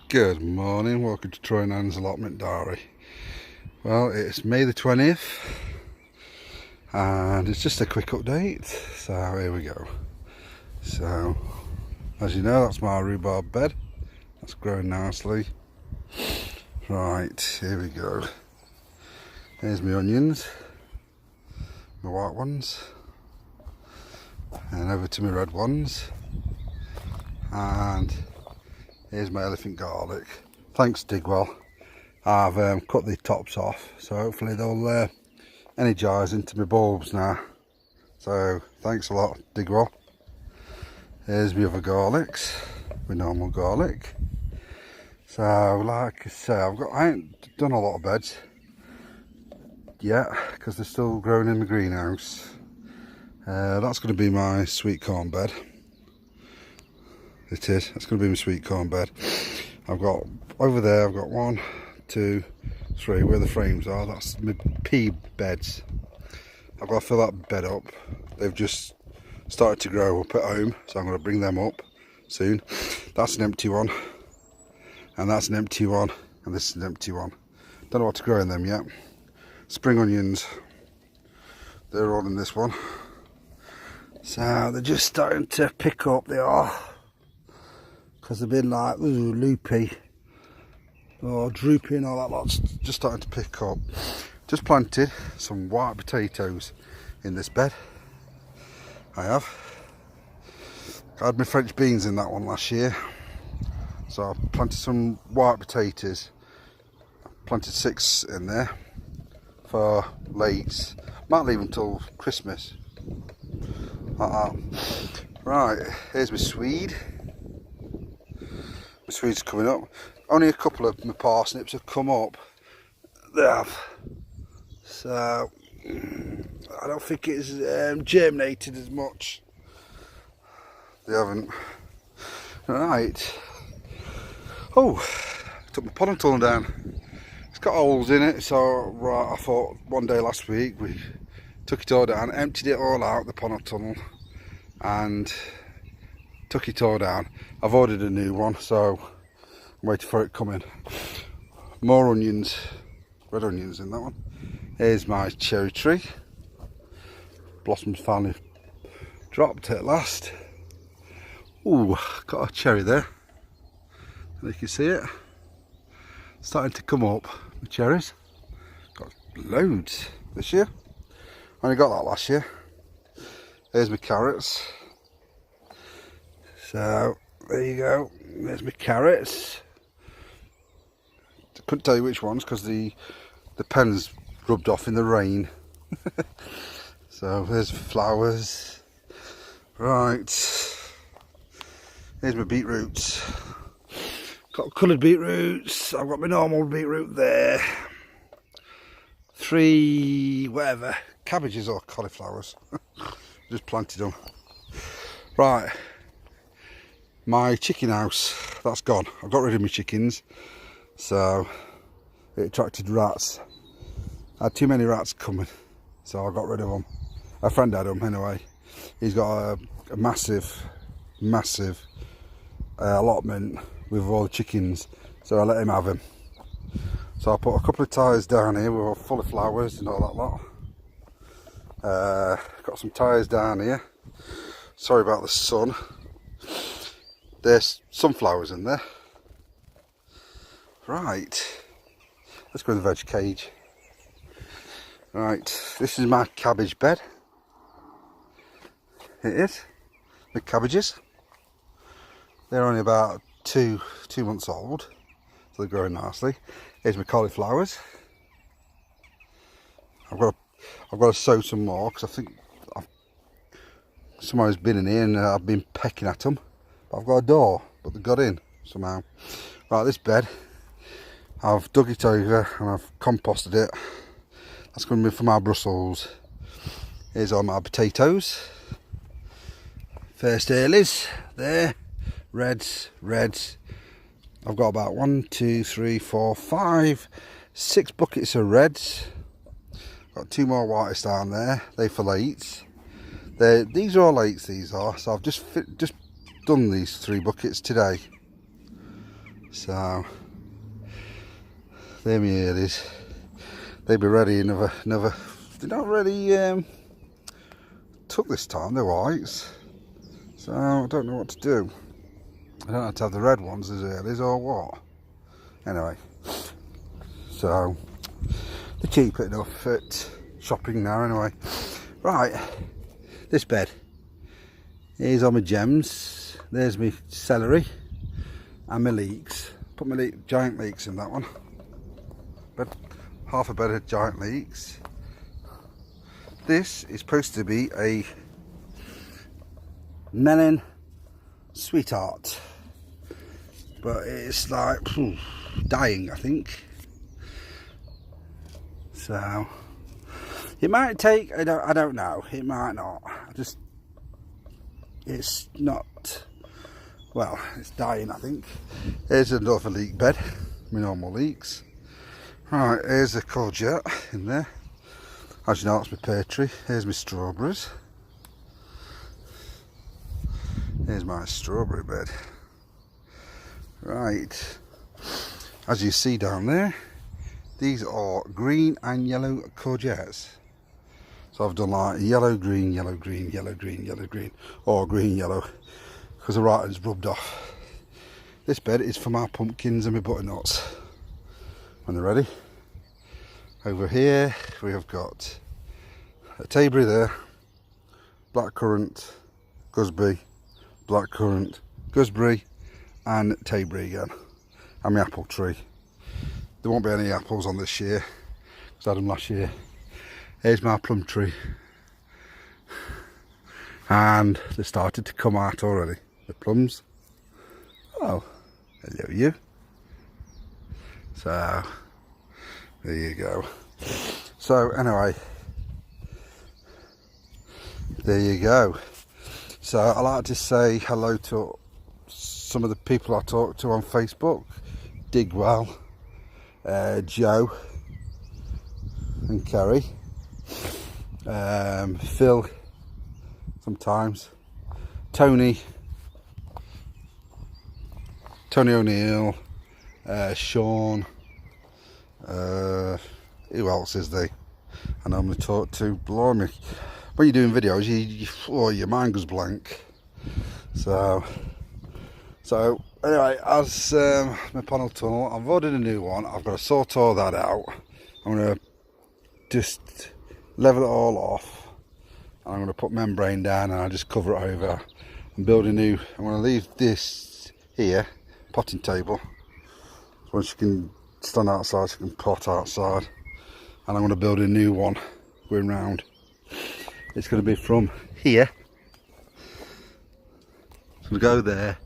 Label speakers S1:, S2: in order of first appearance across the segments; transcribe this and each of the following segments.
S1: Good morning, welcome to Troy and Anne's allotment diary. Well, it's May the 20th and it's just a quick update. So here we go. So as you know, that's my rhubarb bed. That's growing nicely. Right, here we go. Here's my onions, my white ones, and over to my red ones. And here's my elephant garlic. Thanks Digwell. I've cut the tops off, so hopefully they'll energise into my bulbs now. So thanks a lot Digwell. Here's my other garlics, my normal garlic. So like I say, I ain't done a lot of beds yet because they're still growing in the greenhouse. That's going to be my sweet corn bed. It is. It's going to be my sweet corn bed. I've got over there. I've got 1, 2, 3 where the frames are. That's my pea beds. I've got to fill that bed up. They've just started to grow up at home, so I'm going to bring them up soon. That's an empty one, and that's an empty one, and this is an empty one. Don't know what to grow in them yet. Spring onions. They're all in this one. So they're just starting to pick up. They are. Because they've been like loopy or droopy and all that lot's just starting to pick up. Just planted some white potatoes in this bed. I have. I had my French beans in that one last year, so I planted some white potatoes. Planted 6 in there for late. Might leave until Christmas. Like that. Right, here's my swede. My swedes coming up. Only a couple of my parsnips have come up. They have. So I don't think it's germinated as much. They haven't. Right. Oh, I took my potting tunnel down. It's got holes in it, so right, I thought one day last week we took it all down, emptied it all out, the potting tunnel, and took it all down. I've ordered a new one, so I'm waiting for it coming. More onions, red onions in that one. Here's my cherry tree. Blossoms finally dropped at last. Ooh, got a cherry there. And you can see it. Starting to come up, the cherries. Got loads this year. Only got that last year. Here's my carrots. So there you go, there's my carrots. I couldn't tell you which ones because the pen's rubbed off in the rain. So there's flowers. Right, here's my beetroots. Got coloured beetroots. I've got my normal beetroot there. 3 whatever, cabbages or cauliflowers. Just planted them. Right. My chicken house, that's gone. I've got rid of my chickens, so it attracted rats. I had too many rats coming, so I got rid of them. A friend had them anyway. He's got a massive allotment with all the chickens, so I let him have them. So I put a couple of tyres down here, we were full of flowers and all that lot. Got some tyres down here. Sorry about the sun. There's sunflowers in there. Right, let's go in the veg cage. Right, this is my cabbage bed. It is. The cabbages. They're only about two months old, so they're growing nicely. Here's my cauliflowers. I've got to sow some more because I think someone's been in here and I've been pecking at them. I've got a door, but they got in somehow. Right, this bed, I've dug it over and I've composted it. That's going to be for my Brussels. Here's all my potatoes. First earlies, there. Reds. I've got about 1, 2, 3, 4, 5, 6 buckets of reds. Got 2 more whites down there. They for lates. These are all lates, these are. So I've just done these 3 buckets today. So there my earlies. They'll be ready another. They're not really took this time. They're whites, so I don't know what to do. I don't have to have the red ones as earlies or what. Anyway, so they're cheap enough at shopping now. Anyway, right. This bed. Here's all my gems. There's my celery and my leeks. Put my giant leeks in that one. But half a bed of giant leeks. This is supposed to be a melon sweetheart, but it's like dying, I think. So it might take. I don't know. It might not. It's not. Well, it's dying, I think. Here's another leek bed. My normal leeks. Right, here's a courgette in there. As you know, it's my pear tree. Here's my strawberries. Here's my strawberry bed. Right, as you see down there, these are green and yellow courgettes. So I've done like yellow, green, yellow, green, yellow, green, yellow, green, or green, yellow, because the writing's rubbed off. This bed is for my pumpkins and my butternuts when they're ready. Over here we have got a tayberry there, blackcurrant, gooseberry, blackcurrant, gooseberry and tayberry again, and my apple tree. There won't be any apples on this year because I had them last year. Here's my plum tree, and they started to come out already, the plums. Oh, hello you. So there you go. So anyway, there you go. So I like to say hello to some of the people I talk to on Facebook. Digwell, Joe and Kerry, Phil sometimes, Tony O'Neill, Sean, who else is there? I normally talk to. Blimey, when you're doing videos, your mind goes blank. So anyway, as my panel tunnel, I've ordered a new one. I've got to sort all that out. I'm going to just level it all off, and I'm going to put membrane down, and I'll just cover it over and build a new. I'm going to leave this here, potting table, so she can stand outside, she can pot outside, and I'm going to build a new one going round. It's going to be from here, it's going to go there,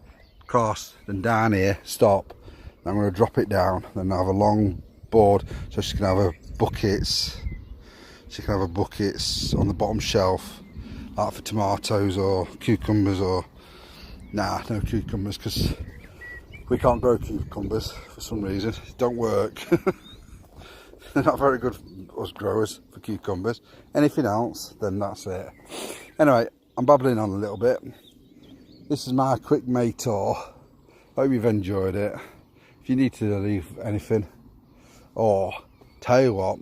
S1: cross, then down here, stop. I'm going to drop it down, then I have a long board so she can have her buckets. She can have her buckets on the bottom shelf, like for tomatoes or cucumbers, or no cucumbers, because we can't grow cucumbers for some reason. It don't work. They're not very good, us growers, for cucumbers. Anything else, then that's it. Anyway, I'm babbling on a little bit. This is my quick May tour. Hope you've enjoyed it. If you need to leave anything, or tell you what,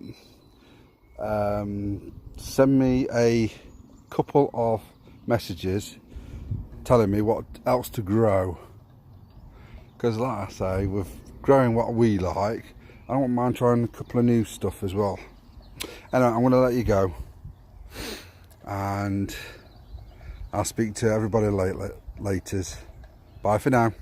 S1: send me a couple of messages telling me what else to grow, because like I say, with growing what we like, I don't mind trying a couple of new stuff as well. Anyway, I'm going to let you go, and I'll speak to everybody later. Bye for now.